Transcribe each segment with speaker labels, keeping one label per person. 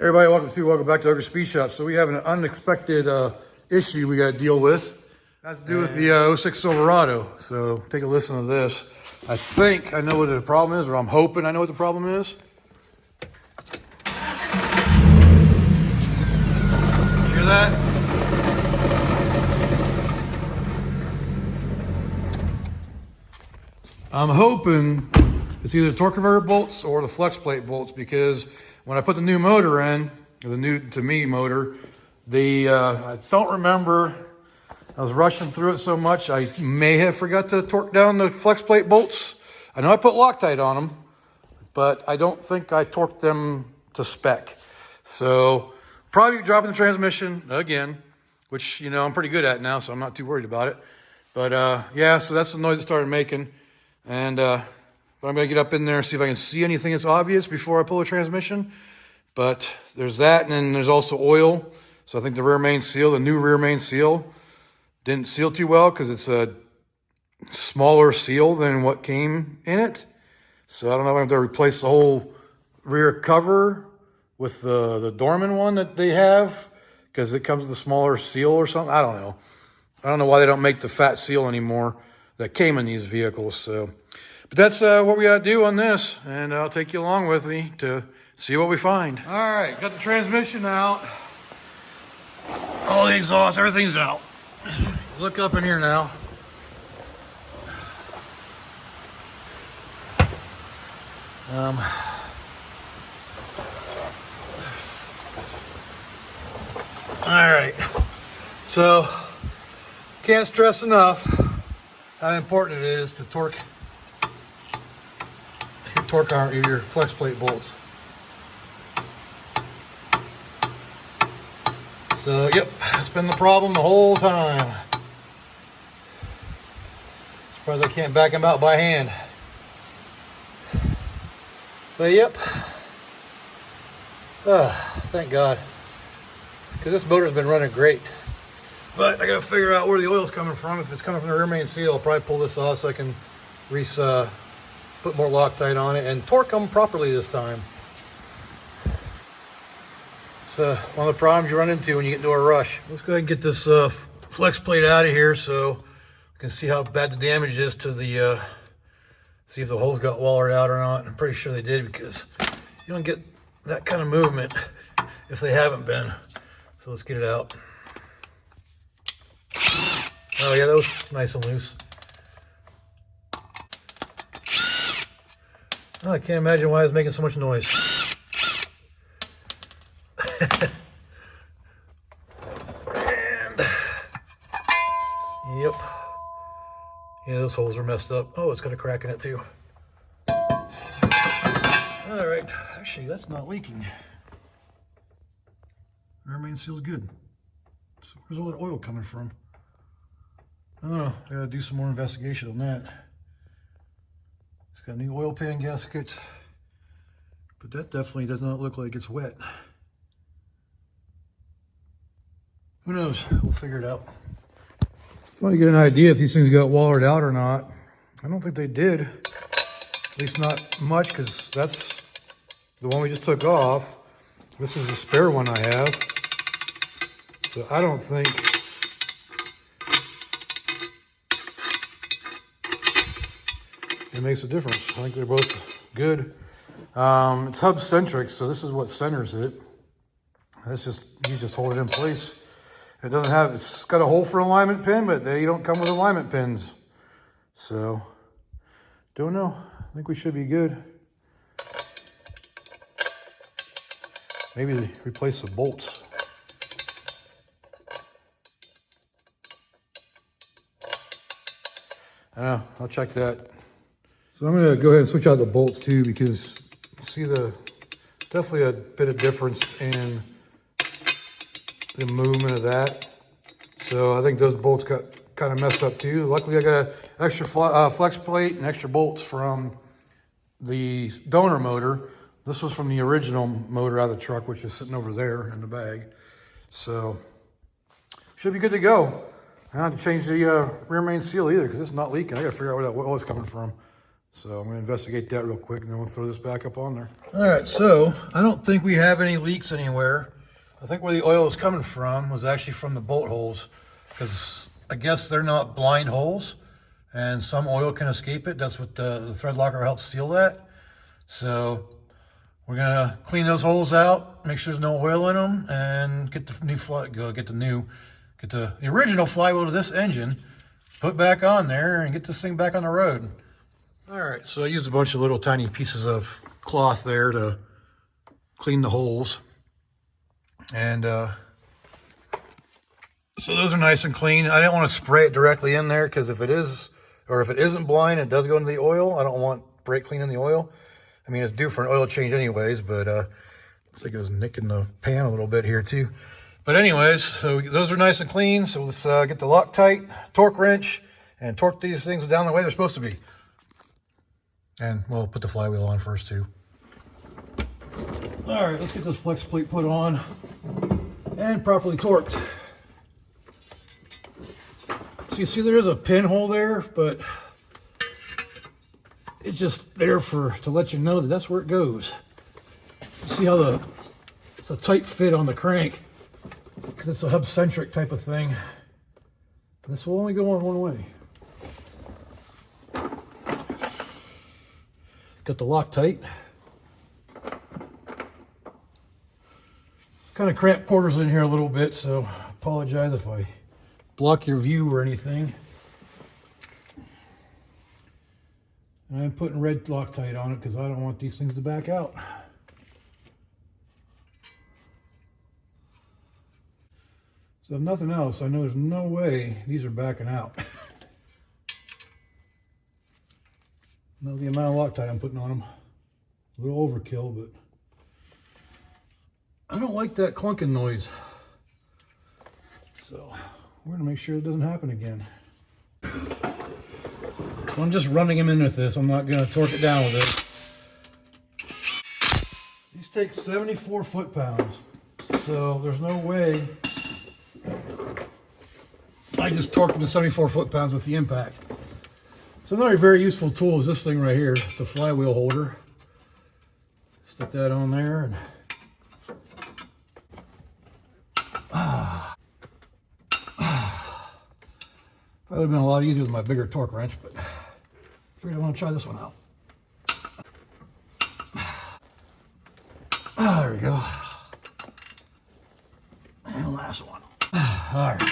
Speaker 1: Everybody, welcome back to Ogre Speed Shop. So we have an unexpected issue we got to deal with. Has to do with the 06 Silverado. So take a listen to this. I think I know what the problem is, or I'm hoping I know what the problem is. Hear that? I'm hoping it's either the torque converter bolts or the Flexplate bolts, because when I put the new motor in, or the new to me motor, I don't remember, I was rushing through it so much, I may have forgot to torque down the Flexplate bolts. I know I put Loctite on them, but I don't think I torqued them to spec. So probably dropping the transmission again, which, you know, I'm pretty good at now, so I'm not too worried about it. But yeah, so that's the noise it started making. And but I'm gonna get up in there and see if I can see anything that's obvious before I pull the transmission. But there's that, and then there's also oil. So I think the rear main seal, the new rear main seal, didn't seal too well because it's a smaller seal than what came in it. So I don't know if I have to replace the whole rear cover with the Dorman one that they have, because it comes with a smaller seal or something. I don't know. I don't know why they don't make the fat seal anymore that came in these vehicles. So, but that's what we got to do on this, and I'll take you along with me to see what we find. All right, got the transmission out. All the exhaust, everything's out. Look up in here now. All right, so can't stress enough how important it is to torque your flex plate bolts. So, yep, it's been the problem the whole time. Surprised I can't back them out by hand. But, yep. Thank God. Because this motor's been running great. But I gotta figure out where the oil's coming from. If it's coming from the rear main seal, I'll probably pull this off so I can put more Loctite on it and torque them properly this time. It's one of the problems you run into when you get into a rush. Let's go ahead and get this flex plate out of here so we can see how bad the damage is to the, see if the holes got wallered out or not. I'm pretty sure they did, because you don't get that kind of movement if they haven't been. So let's get it out. Oh yeah, that was nice and loose. Oh, I can't imagine why it's making so much noise. And yep. Yeah, those holes are messed up. Oh, it's got a crack in it too. All right, actually that's not leaking. Rear main seal's good. So where's all that oil coming from? I don't know, I gotta do some more investigation on that. It's got a new oil pan gasket, but that definitely does not look like it's wet. Who knows? We'll figure it out. Just want to get an idea if these things got wallered out or not. I don't think they did. At least not much, because that's the one we just took off. This is the spare one I have. So I don't think it makes a difference. I think they're both good. It's hub centric, so this is what centers it. That's just, you just hold it in place. It doesn't have, it's got a hole for an alignment pin, but they don't come with alignment pins. So, don't know. I think we should be good. Maybe replace the bolts. I don't know, I'll check that. So I'm gonna go ahead and switch out the bolts too, because you see definitely a bit of difference in the movement of that. So I think those bolts got kind of messed up too. Luckily I got an extra flex plate and extra bolts from the donor motor. This was from the original motor out of the truck, which is sitting over there in the bag. So should be good to go. I don't have to change the rear main seal either, because it's not leaking. I gotta figure out where that oil is coming from. So I'm going to investigate that real quick, and then we'll throw this back up on there. All right, so I don't think we have any leaks anywhere. I think where the oil is coming from was actually from the bolt holes, because I guess they're not blind holes, and some oil can escape it. That's what the thread locker helps seal that. So we're going to clean those holes out, make sure there's no oil in them, and get the original flywheel to this engine, put back on there, and get this thing back on the road. All right, so I used a bunch of little tiny pieces of cloth there to clean the holes. And so those are nice and clean. I didn't want to spray it directly in there, because if it is, or if it isn't blind, it does go into the oil. I don't want brake clean in the oil. I mean, it's due for an oil change anyways, but looks like it was nicking the pan a little bit here too. But anyways, so those are nice and clean. So let's get the Loctite, torque wrench, and torque these things down the way they're supposed to be. And we'll put the flywheel on first too. All right, let's get this flex plate put on and properly torqued. So you see there is a pinhole there, but it's just there to let you know that that's where it goes. You see how it's a tight fit on the crank, because it's a hub-centric type of thing. This will only go on one way. Got the Loctite. Kind of cramped quarters in here a little bit, so I apologize if I block your view or anything. And I'm putting red Loctite on it because I don't want these things to back out. So if nothing else, I know there's no way these are backing out. Know the amount of Loctite I'm putting on them. A little overkill, but I don't like that clunking noise. So we're gonna make sure it doesn't happen again. So I'm just running them in with this. I'm not gonna torque it down with it. These take 74 foot-pounds. So there's no way I just torqued them to 74 foot-pounds with the impact. So another very useful tool is this thing right here. It's a flywheel holder. Stick that on there and probably would have been a lot easier with my bigger torque wrench, but I figured I want to try this one out. There we go. And last one. All right.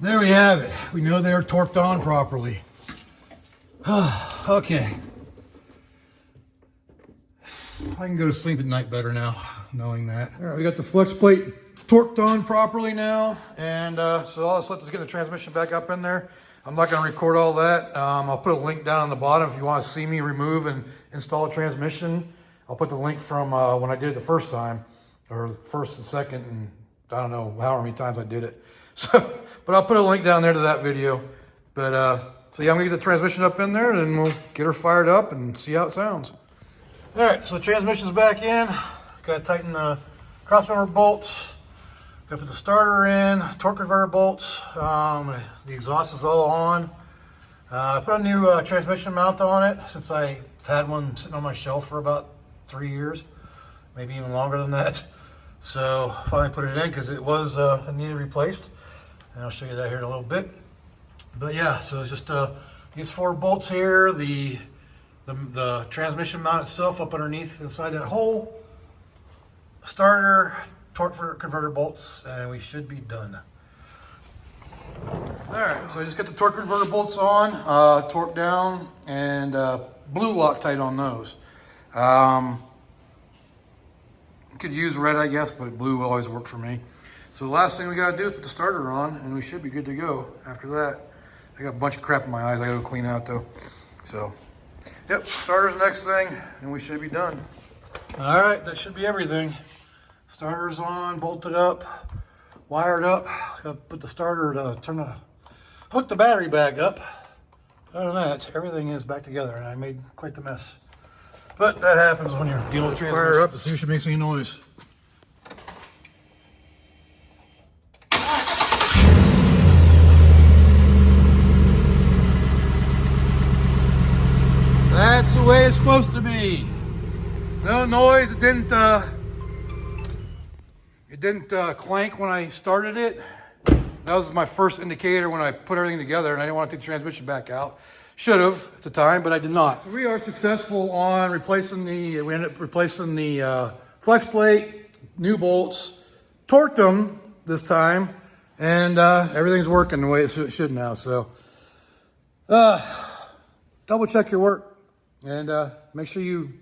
Speaker 1: There we have it. We know they're torqued on properly. Okay. I can go to sleep at night better now, knowing that. All right, we got the flex plate torqued on properly now, and so let's get the transmission back up in there. I'm not going to record all that. I'll put a link down on the bottom if you want to see me remove and install a transmission. I'll put the link from when I did it the first time, or first and second, and I don't know how many times I did it. So, but I'll put a link down there to that video. But so yeah, I'm gonna get the transmission up in there, and then we'll get her fired up and see how it sounds. All right, so the transmission's back in. Got to tighten the crossmember bolts. Got to put the starter in, torque converter bolts. The exhaust is all on. I put a new transmission mount on it since I've had one sitting on my shelf for about 3 years, maybe even longer than that. So finally put it in because it was needed replaced. And I'll show you that here in a little bit. But yeah, so it's just these 4 bolts here, the transmission mount itself up underneath inside that hole, starter, torque converter bolts, and we should be done. All right, so I just got the torque converter bolts on, torque down, and blue Loctite on those. You could use red, I guess, but blue will always work for me. So the last thing we gotta do is put the starter on, and we should be good to go after that. I got a bunch of crap in my eyes I gotta go clean out though. So, yep, starter's the next thing, and we should be done. All right, that should be everything. Starter's on, bolted up, wired up. Gotta put the starter to hook the battery back up. Other than that, everything is back together, and I made quite the mess. But that happens when you're dealing with transmission. Fire up and see if she makes any noise. the way it's supposed to be. No noise. It didn't clank when I started it. That was my first indicator when I put everything together, and I didn't want to take the transmission back out. Should have at the time, but I did not. So we are successful on replacing we ended up replacing the flex plate, new bolts, torqued them this time, and everything's working the way it should now. So double check your work and make sure you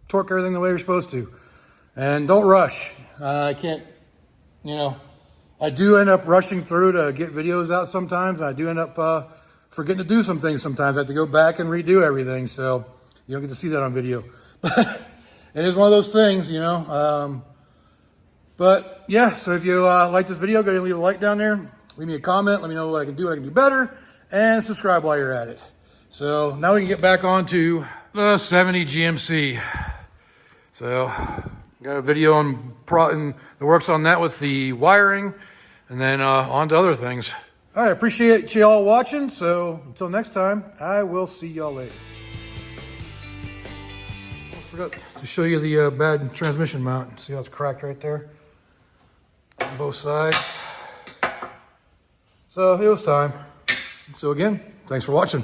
Speaker 1: torque everything the way you're supposed to. And don't rush. I can't, I do end up rushing through to get videos out sometimes. And I do end up forgetting to do some things sometimes. I have to go back and redo everything. So you don't get to see that on video. It is one of those things, but yeah, so if you like this video, go ahead and leave a like down there. Leave me a comment. Let me know what I can do better. And subscribe while you're at it. So now we can get back on to the 70 GMC. So got a video in the works on that with the wiring, and then on to other things. All right, appreciate you all watching. So until next time, I will see y'all later. I forgot to show you the bad transmission mount. See how it's cracked right there on both sides. So it was time. So again, thanks for watching.